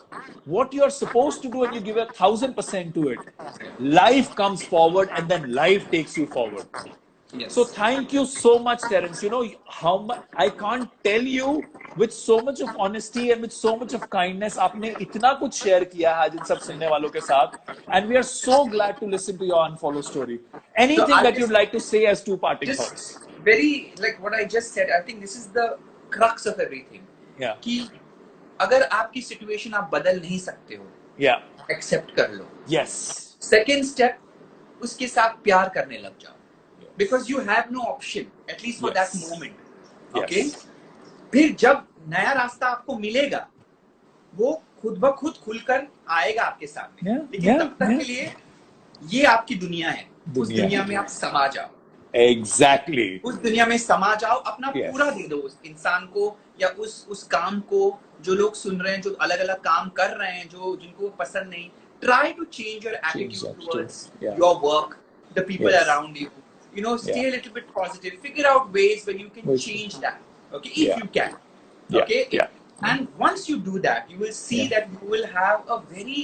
what you're supposed to do, and you give 1,000% to it, life comes forward, and then life takes you forward. Yes. So thank you so much, Terence. You know how much I can't tell you, with so much of honesty and with so much of kindness. आपने इतना कुछ share किया है आज इन सब सुनने वालों के साथ, and we are so glad to listen to your unfollow story. Anything that you'd like to say as two parting thoughts? Very like what I just said. I think this is the crux of everything. कि अगर आपकी situation आप बदल नहीं सकते हो, accept कर लो. Second step, उसके साथ प्यार करने लग जाओ, because you have no option, at least for that moment. Okay, फिर जब नया रास्ता आपको मिलेगा, वो खुद ब खुद खुलकर आएगा आपके सामने. लेकिन तब तक के लिए ये आपकी दुनिया है. उस दुनिया में आप समा जाओ. Exactly. उस दुनिया में समा जाओ, अपना पूरा दे दो उस इंसान को या उस काम को. जो लोग सुन रहे हैं, जो अलग अलग काम कर रहे हैं, जो जिनको पसंद नहीं, try to change your attitude towards your work, the people around you. You know, stay a little bit positive. Figure out ways where you can change that. Okay, if you can. Okay, and once you do that, you will see that you will have a very.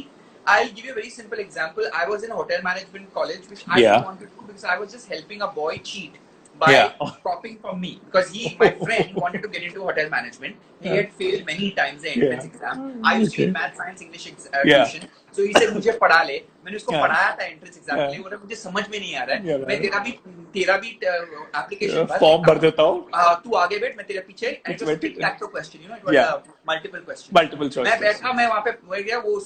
I'll give you a very simple example. I was in a hotel management college, which I didn't want to do because I was just helping a boy cheat by copying from me, because my friend wanted to get into hotel management. He had failed many times the entrance exam. I used to be in math, science, English tuition. So he said, मुझे पढ़ा ले. मैंने उसको पढ़ाया था entrance exam के लिए. वो मुझे समझ में नहीं आ रहा है. मैं तेरा भी application फॉर्म भर देता हूँ. तू आगे बैठ, मैं तेरे पीछे. And it was a tic-tac-toe question, you know, it was a multiple question. Multiple choice. मैं बैठा, मैं वहाँ पे हो गया, वो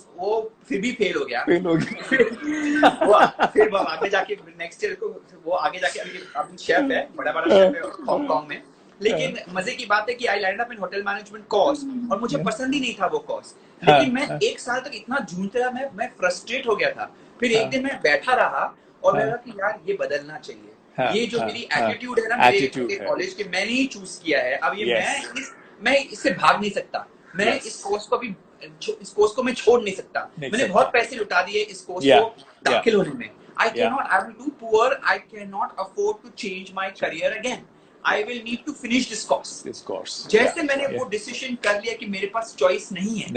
फिर भी फेल हो गया. फिर वो आगे जाके नेक्स्ट ईयर को वो आगे जाके अभी शेफ है, बड़ा शेफ है हांगकांग में. लेकिन मजे की बात है कि I land up in hotel management course और मुझे पसंद ही नहीं था वो कोर्स, लेकिन मैं एक साल तक इतना जूझते रहा, मैं फ्रस्ट्रेट हो गया था। फिर एक दिन मैं बैठा रहा और मैं लगा कि यार ये बदलना चाहिए, ये जो मेरी एटीट्यूड है ना मेरे कॉलेज के, मैंने ही चूज किया है, अब ये मैं इससे भाग नहीं सकता, मैं इस कोर्स को भी इस कोर्स को मैं छोड़ नहीं सकता। मैंने बहुत पैसे लुटा दिए इस कोर्स को दाखिल होने में। I cannot, I am too poor, I cannot afford to change my career again. I will need to finish this course. जैसे मैंने वो डिसीजन कर लिया कि मेरे पास चॉइस नहीं है,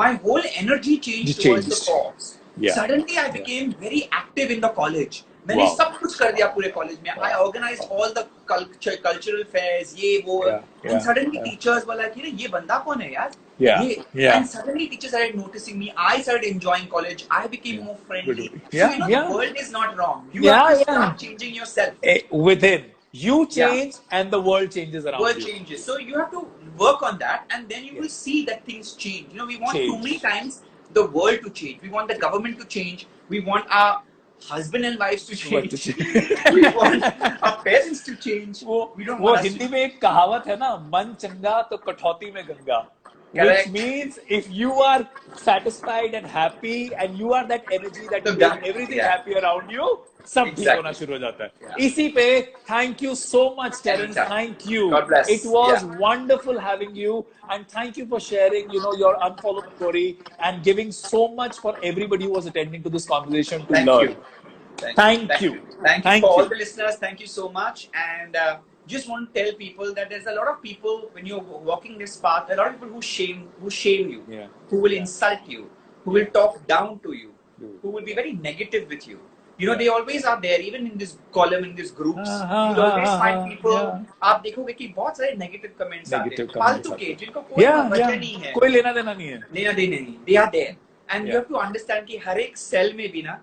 my whole energy changed towards the course. Suddenly I became very active in the college. मैंने सब कुछ कर दिया पूरे कॉलेज में। I organized all the cultural fairs, ये वो, and suddenly teachers were like, ये बंदा कौन है यार? And suddenly teachers started noticing me. I started enjoying college. I became more friendly. So the world is not wrong. You have to start changing yourself. Within you change, and the world changes around you. World changes. So you have to work on that, and then you will see that things change. We want too many times the world to change. We want the government to change. We want our husband and wives to change. We want our parents to change. We don't want. वो हिंदी में एक कहावत है ना, मन चंगा तो कठौती में Ganga. Which means if you are satisfied and happy and you are that energy that makes everything happy around you, सब ठीक होना शुरू हो जाता है. इसी पे thank you so much, Terence. Thank you. God bless. It was wonderful having you, and thank you for sharing, your unfollowed story and giving so much for everybody who was attending to this conversation to learn. Thank you. Thank you for all the listeners. Thank you so much. And just want to tell people that there's a lot of people when you're walking this path, a lot of people who shame you, who will insult you, who will talk down to you, who will be very negative with you. They always are there, even in this column, in these groups. You'll always find people. आप देखोगे कि बहुत सारे negative comments आते हैं, फालतू के, जिनको कोई वजह नहीं है, कोई लेना देना नहीं है, they are there, and you have to understand कि हर एक सेल में भी ना,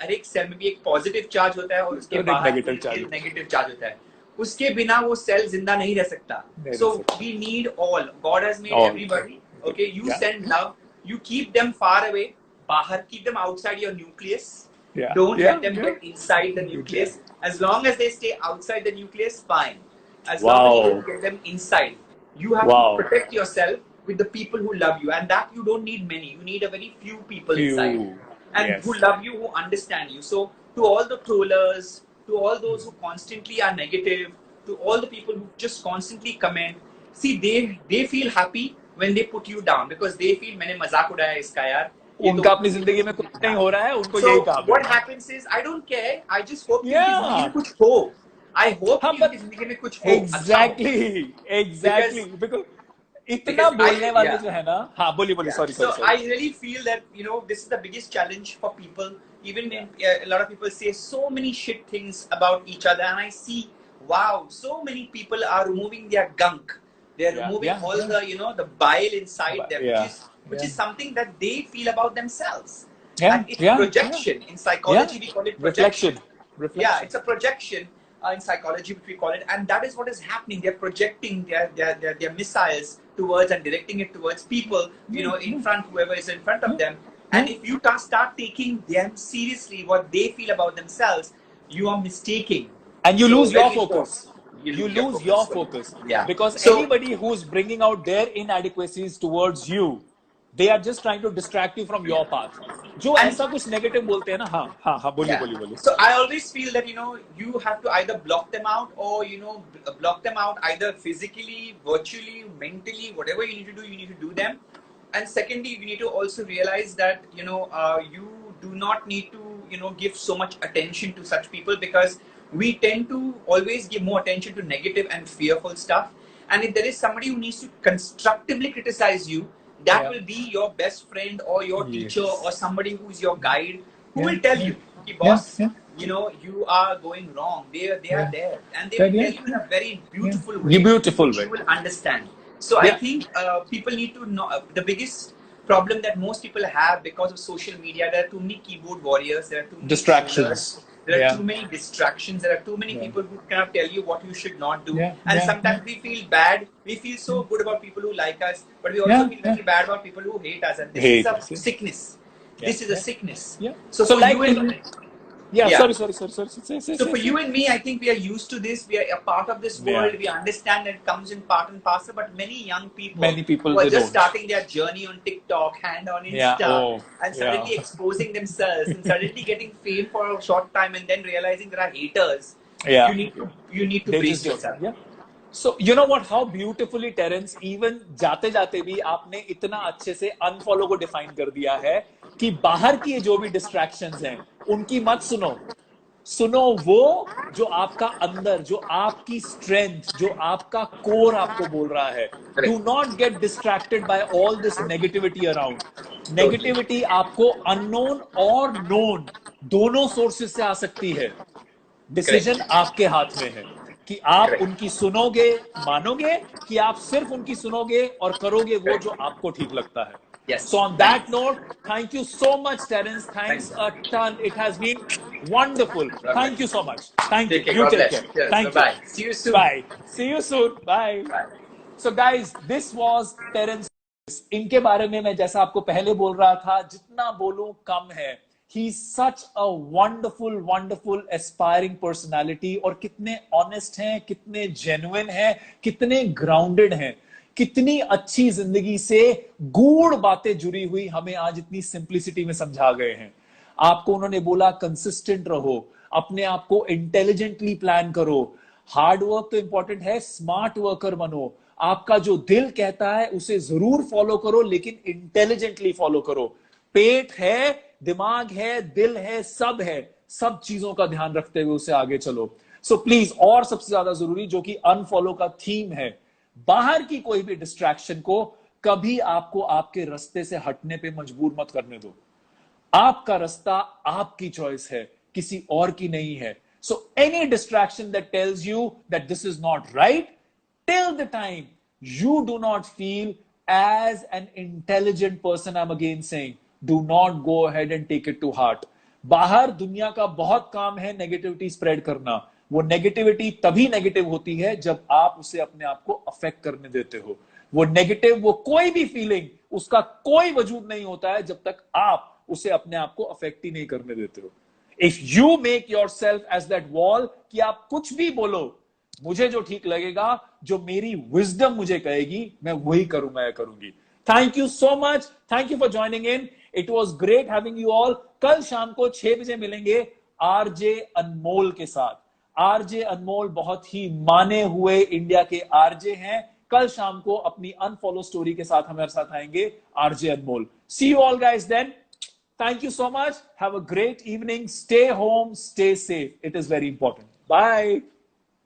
हर एक सेल में भी एक पॉजिटिव चार्ज होता है और उसके बाहर नेगेटिव चार्ज होता है। उसके बिना वो सेल जिंदा नहीं रह सकता। So we need all. God has made everybody. Okay, you send love. You keep them far away. बाहर, keep them outside your nucleus. Don't let them get inside the nucleus. As long as they stay outside the nucleus, fine. As long as you don't get them inside, you have to protect yourself with the people who love you, and that you don't need many. You need a very few people inside, and who love you, who understand you. So to all the trollers, to all those who constantly are negative, to all the people who just constantly comment, see, they feel happy when they put you down because they feel मैंने मजाक उड़ाया इसका यार, उनका अपनी जिंदगी में कुछ नहीं हो रहा है, उनको यही काम है. What happens is I don't care, I just hope कि जिंदगी में कुछ हो. I hope कि उनकी जिंदगी में कुछ हो. Exactly. Because इतना बोलने वाले जो है ना, हाँ बोलिए, sorry. So I really feel that this is the biggest challenge for people. Even a lot of people say so many shit things about each other, and I see, wow, so many people are removing their gunk. They are removing all the the bile inside them, which is something that they feel about themselves. And it's projection. In psychology, we call it projection. Yeah, it's a projection in psychology, which we call it, and that is what is happening. They're projecting their missiles towards and directing it towards people, in front, whoever is in front of them. And if you start taking them seriously, what they feel about themselves, you are mistaking. And you lose your focus. You lose your focus. Yeah. Because anybody who's bringing out their inadequacies towards you, they are just trying to distract you from your path. जो ऐसा कुछ negative बोलते हैं ना, हाँ, बोलिए. So I always feel that, you have to either block them out or, block them out either physically, virtually, mentally, whatever you need to do them. And secondly, you need to also realize that, you do not need to, give so much attention to such people, because we tend to always give more attention to negative and fearful stuff. And if there is somebody who needs to constructively criticize you, that will be your best friend or your teacher or somebody who is your guide, who will tell you, boss, you are going wrong. They are there, and they will tell you in a very beautiful way. You will understand. So I think people need to know the biggest problem that most people have because of social media. There are too many keyboard warriors. There are too many distractions. There are too many distractions. There are too many people who cannot tell you what you should not do. And sometimes we feel bad. We feel so good about people who like us, but we also feel very bad about people who hate us. And this is a sickness. This is a sickness. So like Yeah, Yeah. sorry. Say, So for say. you and me, I think we are used to this. We are a part of this world. Yeah. We understand that it comes in part and parcel. But many young people Many people, who are they just don't. starting their journey on TikTok and on Yeah. Insta, Oh, and yeah. suddenly exposing themselves and suddenly getting fame for a short time, and then realizing there are haters. Yeah. You need to They brace just don't. yourself. Yeah. So you know what? How beautifully, Terence, even जाते जाते भी आपने इतना अच्छे से unfollow को define कर दिया है कि बाहर की जो भी डिस्ट्रैक्शंस हैं उनकी मत सुनो। सुनो वो जो आपका अंदर, जो आपकी स्ट्रेंथ, जो आपका कोर आपको बोल रहा है। Do not get distracted by all this negativity around. Totally. Negativity आपको अननोन और नोन दोनों सोर्सेस से आ सकती है। Decision Correct. आपके हाथ में है कि आप Correct. उनकी सुनोगे, मानोगे, कि आप सिर्फ उनकी सुनोगे और करोगे वो जो Correct. आपको ठीक लगता है। So Yes. on that Thanks. note, thank you so much, Terence. Thanks Thanks. a ton. It has been wonderful. Lovely. Thank you so much. Thank you. Take care. You God take bless. care. Cheers. Thank you. Bye. See you soon. Bye. See you soon. Bye. Bye. So guys, this was Terence. इनके बारे में मैं जैसा आपको पहले बोल रहा था, जितना बोलूं कम है। He's such a wonderful aspiring personality और कितने honest हैं, कितने genuine हैं, कितने grounded हैं, कितनी अच्छी जिंदगी से गूढ़ बातें जुड़ी हुई हमें आज इतनी सिंप्लिसिटी में समझा गए हैं। आपको उन्होंने बोला कंसिस्टेंट रहो, अपने आप को इंटेलिजेंटली प्लान करो, हार्ड वर्क तो इंपॉर्टेंट है, स्मार्ट वर्कर बनो, आपका जो दिल कहता है उसे जरूर फॉलो करो, लेकिन इंटेलिजेंटली फॉलो करो। पेट है, दिमाग है, दिल है, सब चीजों का ध्यान रखते हुए उसे आगे चलो। सो प्लीज, और सबसे ज्यादा जरूरी जो कि अनफॉलो का थीम है, बाहर की कोई भी डिस्ट्रैक्शन को कभी आपको आपके रास्ते से हटने पे मजबूर मत करने दो। आपका रास्ता आपकी चॉइस है, किसी और की नहीं है। So any distraction that tells you that this is not right, till the time you do not feel as an intelligent person, I'm again saying, do not go ahead and take it to heart. बाहर दुनिया का बहुत काम है negativity spread करना। वो negativity तभी negative होती है जब आप उसे अपने आप को अफेक्ट करने देते हो। वो नेगेटिव, वो कोई भी फीलिंग, उसका कोई वजूद नहीं होता है जब तक आप उसे अपने आप को अफेक्ट ही नहीं करने देते हो। If you make yourself as that wall, कि आप कुछ भी बोलो, मुझे जो ठीक लगेगा, जो मेरी विजडम मुझे कहेगी, मैं वही करूंगा या करूंगी। Thank you so much, thank you for joining in. It was great having you all. कल शाम को 6 बजे मिलेंगे आरजे अनमोल के साथ। आरजे अनमोल बहुत ही माने हुए इंडिया के आरजे हैं। कल शाम को अपनी अनफॉलो स्टोरी के साथ हमारे साथ आएंगे RJ Anmol. See you all guys then. Thank you so much. Have a great evening. Stay home, stay safe. It is very important. Bye.